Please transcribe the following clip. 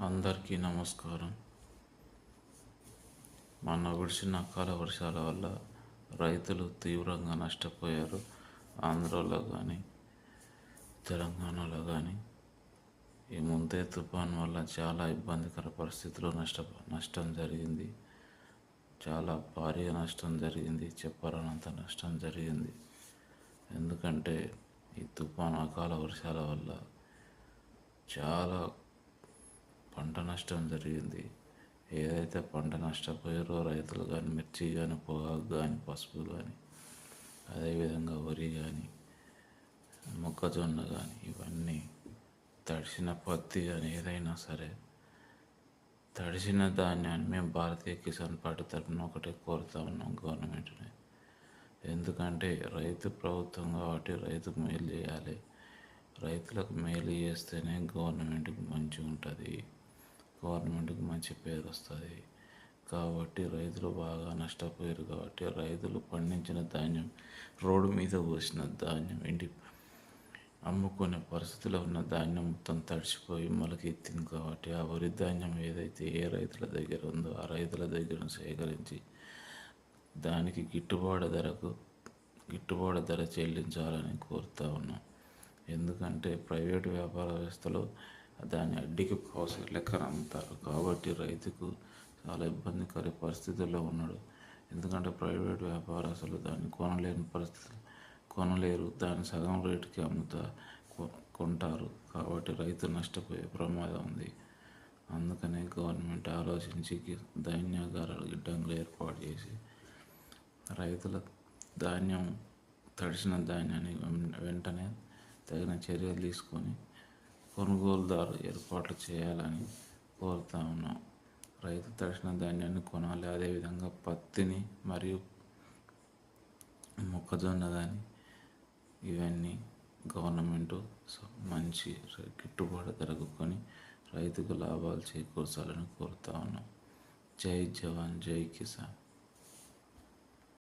అందరికీ నమస్కారం. మొన్న కురిసిన అకాల వర్షాల వల్ల రైతులు తీవ్రంగా నష్టపోయారు. ఆంధ్రాలో కానీ తెలంగాణలో కానీ ఈ ముందే తుఫాన్ వల్ల చాలా ఇబ్బందికర పరిస్థితుల్లో నష్టం జరిగింది. చాలా భారీ నష్టం జరిగింది, చెప్పరానంత నష్టం జరిగింది. ఎందుకంటే ఈ తుఫాన్ అకాల వర్షాల వల్ల చాలా పంట నష్టం జరిగింది. ఏదైతే పంట నష్టపోయారో రైతులు కానీ, మిర్చి కానీ, పొగాకు కానీ, పసుపు కానీ, అదేవిధంగా వరి కానీ, మొక్కజొన్న కానీ, ఇవన్నీ తడిసిన పత్తి కానీ ఏదైనా సరే తడిసిన ధాన్యాన్ని మేము భారతీయ కిసాన్ పార్టీ తరఫున ఒకటే కోరుతా ఉన్నాం గవర్నమెంట్ని. ఎందుకంటే రైతు ప్రభుత్వం కాబట్టి రైతుకు మేలు చేయాలి. రైతులకు మేలు చేస్తేనే గవర్నమెంట్కి మంచిగా ఉంటుంది, గవర్నమెంట్కి మంచి పేరు వస్తుంది. కాబట్టి రైతులు బాగా నష్టపోయారు. కాబట్టి రైతులు పండించిన ధాన్యం, రోడ్డు మీద పోసిన ధాన్యం, ఇంటి అమ్ముకునే పరిస్థితిలో ఉన్న ధాన్యం మొత్తం తడిచిపోయి మొలకెత్తింది. కాబట్టి ఆ వరి ధాన్యం ఏదైతే ఏ రైతుల దగ్గర ఉందో ఆ రైతుల దగ్గర సేకరించి దానికి గిట్టుబాటు ధర చెల్లించాలని కోరుతా ఉన్నాం. ఎందుకంటే ప్రైవేటు వ్యాపార వ్యవస్థలో దాన్ని అడ్డికి అవసరం లెక్కన అమ్ముతారు. కాబట్టి రైతుకు చాలా ఇబ్బందికర పరిస్థితుల్లో ఉన్నాడు. ఎందుకంటే ప్రైవేటు వ్యాపారస్తులు దాన్ని కొనలేరు, దాన్ని సగం రేటుకి కొంటారు. కాబట్టి రైతు నష్టపోయే ప్రమాదం ఉంది. అందుకనే గవర్నమెంట్ ఆలోచించి ధాన్యాగారాలు గిడ్డంగులు ఏర్పాటు చేసి రైతుల తడిసిన ధాన్యాన్ని వెంటనే తగిన చర్యలు తీసుకొని కొనుగోలుదారు ఏర్పాట్లు చేయాలని కోరుతా ఉన్నాం. రైతు తడిసిన ధాన్యాన్ని కొనాలి. అదేవిధంగా పత్తిని మరియు మొక్కజొన్న కానీ ఇవన్నీ గవర్నమెంట్ మంచి గిట్టుబాటు ధరకు కొని రైతుకు లాభాలు చేకూర్చాలని కోరుతా ఉన్నాం. జై జవాన్, జై కిసాన్.